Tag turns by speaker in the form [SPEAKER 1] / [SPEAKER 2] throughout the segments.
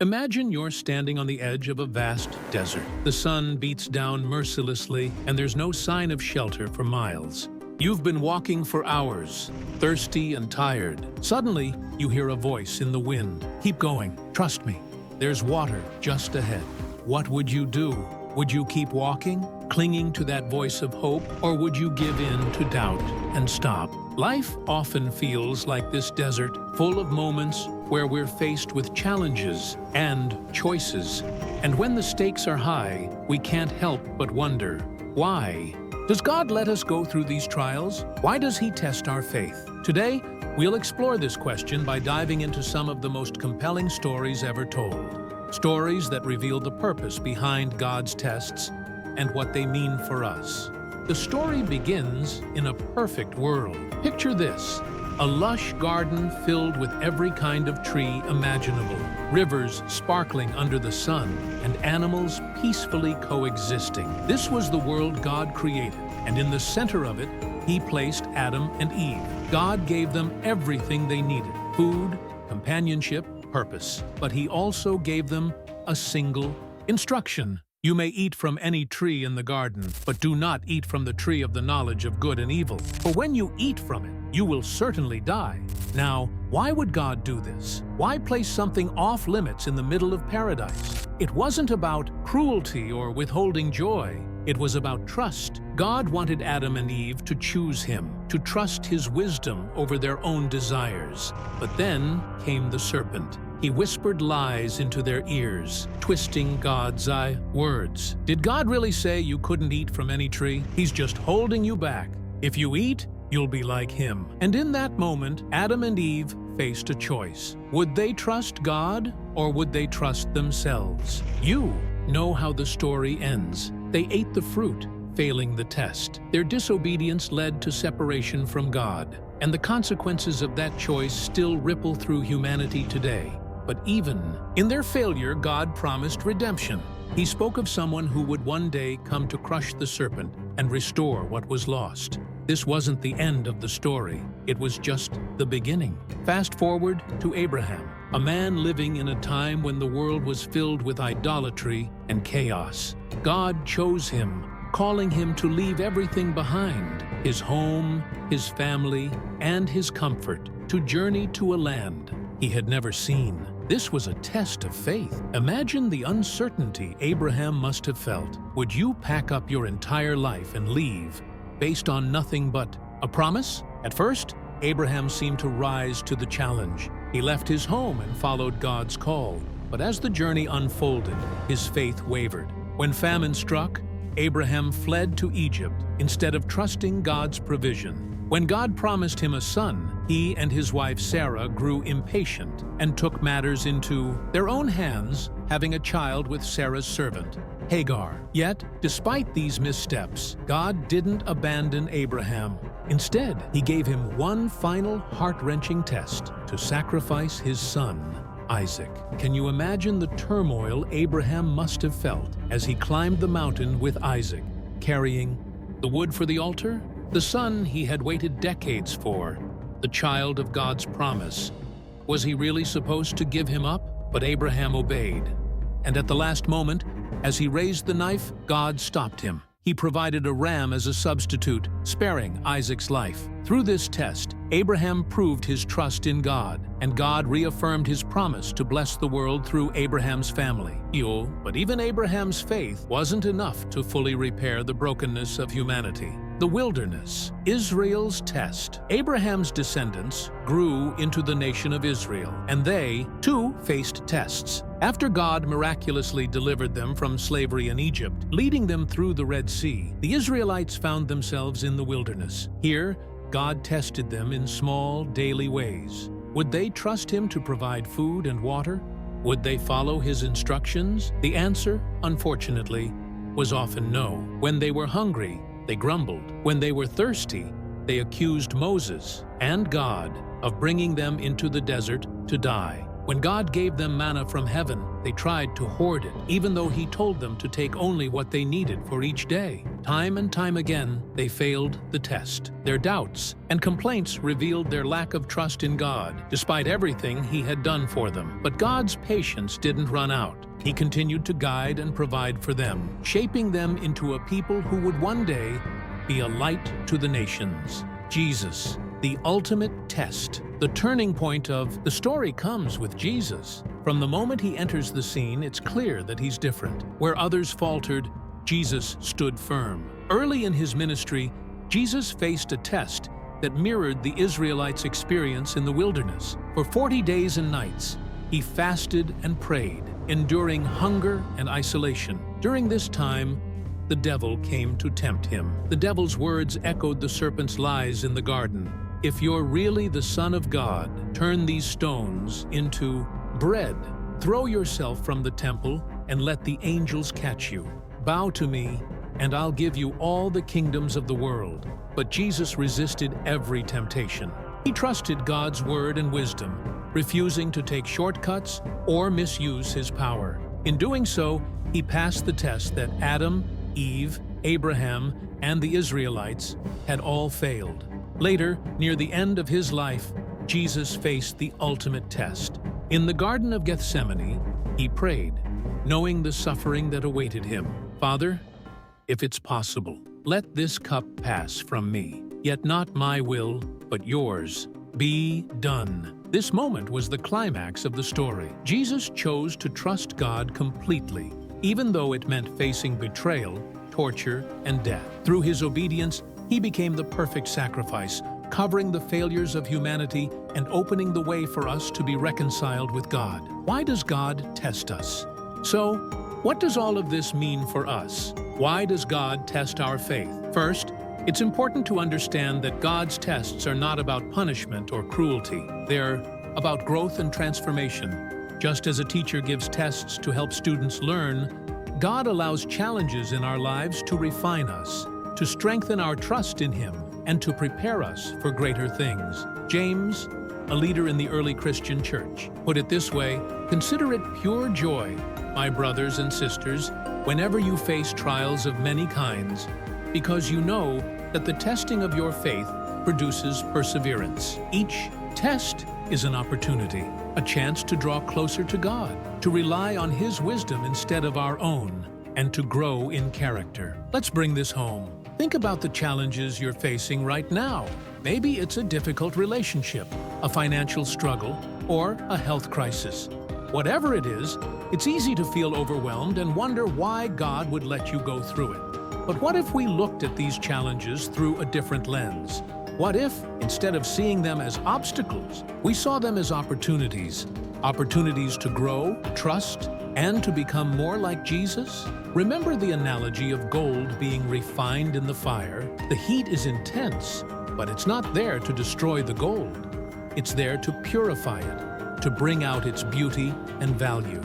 [SPEAKER 1] Imagine you're standing on the edge of a vast desert. The sun beats down mercilessly, and there's no sign of shelter for miles. You've been walking for hours, thirsty and tired. Suddenly, you hear a voice in the wind. Keep going, trust me. There's water just ahead. What would you do? Would you keep walking, clinging to that voice of hope, or would you give in to doubt and stop? Life often feels like this desert, full of moments where we're faced with challenges and choices. And when the stakes are high, we can't help but wonder, why? Does God let us go through these trials? Why does He test our faith? Today, we'll explore this question by diving into some of the most compelling stories ever told. Stories that reveal the purpose behind God's tests and what they mean for us. The story begins in a perfect world. Picture this: a lush garden filled with every kind of tree imaginable, rivers sparkling under the sun, and animals peacefully coexisting. This was the world God created, and in the center of it, He placed Adam and Eve. God gave them everything they needed: food, companionship, purpose. But He also gave them a single instruction. You may eat from any tree in the garden, but do not eat from the tree of the knowledge of good and evil. For when you eat from it, you will certainly die. Now, why would God do this? Why place something off limits in the middle of paradise? It wasn't about cruelty or withholding joy. It was about trust. God wanted Adam and Eve to choose Him, to trust His wisdom over their own desires. But then came the serpent. He whispered lies into their ears, twisting God's words. Did God really say you couldn't eat from any tree? He's just holding you back. If you eat, you'll be like Him. And in that moment, Adam and Eve faced a choice. Would they trust God, or would they trust themselves? You know how the story ends. They ate the fruit, failing the test. Their disobedience led to separation from God, and the consequences of that choice still ripple through humanity today. But even in their failure, God promised redemption. He spoke of someone who would one day come to crush the serpent and restore what was lost. This wasn't the end of the story. It was just the beginning. Fast forward to Abraham, a man living in a time when the world was filled with idolatry and chaos. God chose him, calling him to leave everything behind: his home, his family, and his comfort, to journey to a land he had never seen. This was a test of faith. Imagine the uncertainty Abraham must have felt. Would you pack up your entire life and leave, based on nothing but a promise? At first, Abraham seemed to rise to the challenge. He left his home and followed God's call. But as the journey unfolded, his faith wavered. When famine struck, Abraham fled to Egypt instead of trusting God's provision. When God promised him a son, he and his wife Sarah grew impatient and took matters into their own hands, having a child with Sarah's servant, Hagar. Yet, despite these missteps, God didn't abandon Abraham. Instead, He gave him one final heart-wrenching test: to sacrifice his son, Isaac. Can you imagine the turmoil Abraham must have felt as he climbed the mountain with Isaac, carrying the wood for the altar? The son he had waited decades for, the child of God's promise. Was he really supposed to give him up? But Abraham obeyed. And at the last moment, as he raised the knife, God stopped him. He provided a ram as a substitute, sparing Isaac's life. Through this test, Abraham proved his trust in God, and God reaffirmed His promise to bless the world through Abraham's family. But even Abraham's faith wasn't enough to fully repair the brokenness of humanity. The wilderness, Israel's test. Abraham's descendants grew into the nation of Israel, and they, too, faced tests. After God miraculously delivered them from slavery in Egypt, leading them through the Red Sea, the Israelites found themselves in the wilderness. Here, God tested them in small, daily ways. Would they trust Him to provide food and water? Would they follow His instructions? The answer, unfortunately, was often no. When they were hungry, they grumbled. When they were thirsty, they accused Moses and God of bringing them into the desert to die. When God gave them manna from heaven, they tried to hoard it, even though He told them to take only what they needed for each day. Time and time again, they failed the test. Their doubts and complaints revealed their lack of trust in God, despite everything He had done for them. But God's patience didn't run out. He continued to guide and provide for them, shaping them into a people who would one day be a light to the nations. Jesus, the ultimate test. The turning point of the story comes with Jesus. From the moment He enters the scene, it's clear that He's different. Where others faltered, Jesus stood firm. Early in His ministry, Jesus faced a test that mirrored the Israelites' experience in the wilderness. For 40 days and nights, He fasted and prayed, enduring hunger and isolation. During this time, the devil came to tempt Him. The devil's words echoed the serpent's lies in the garden. If you're really the Son of God, turn these stones into bread. Throw yourself from the temple and let the angels catch you. Bow to me, and I'll give you all the kingdoms of the world. But Jesus resisted every temptation. He trusted God's word and wisdom, refusing to take shortcuts or misuse His power. In doing so, He passed the test that Adam, Eve, Abraham, and the Israelites had all failed. Later, near the end of His life, Jesus faced the ultimate test. In the Garden of Gethsemane, He prayed, knowing the suffering that awaited Him. Father, if it's possible, let this cup pass from me. Yet not my will, but yours. Be done. This moment was the climax of the story. Jesus chose to trust God completely, even though it meant facing betrayal, torture, and death. Through His obedience, He became the perfect sacrifice, covering the failures of humanity and opening the way for us to be reconciled with God. Why does God test us? So, what does all of this mean for us? Why does God test our faith? First, it's important to understand that God's tests are not about punishment or cruelty. They're about growth and transformation. Just as a teacher gives tests to help students learn, God allows challenges in our lives to refine us, to strengthen our trust in Him, and to prepare us for greater things. James, a leader in the early Christian church, put it this way: "Consider it pure joy, my brothers and sisters, whenever you face trials of many kinds, because you know that the testing of your faith produces perseverance." Each test is an opportunity, a chance to draw closer to God, to rely on His wisdom instead of our own, and to grow in character. Let's bring this home. Think about the challenges you're facing right now. Maybe it's a difficult relationship, a financial struggle, or a health crisis. Whatever it is, it's easy to feel overwhelmed and wonder why God would let you go through it. But what if we looked at these challenges through a different lens? What if, instead of seeing them as obstacles, we saw them as opportunities? Opportunities to grow, trust, and to become more like Jesus? Remember the analogy of gold being refined in the fire. The heat is intense, but it's not there to destroy the gold. It's there to purify it, to bring out its beauty and value.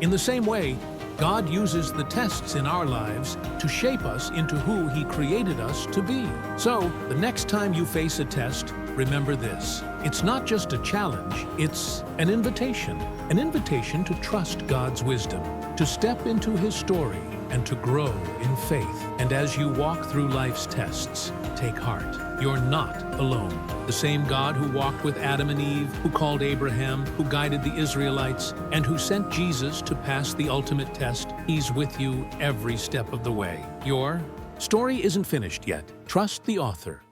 [SPEAKER 1] In the same way, God uses the tests in our lives to shape us into who He created us to be. So, the next time you face a test, remember this: it's not just a challenge, it's an invitation to trust God's wisdom, to step into His story, and to grow in faith. And as you walk through life's tests, take heart. You're not alone. The same God who walked with Adam and Eve, who called Abraham, who guided the Israelites, and who sent Jesus to pass the ultimate test, He's with you every step of the way. Your story isn't finished yet. Trust the author.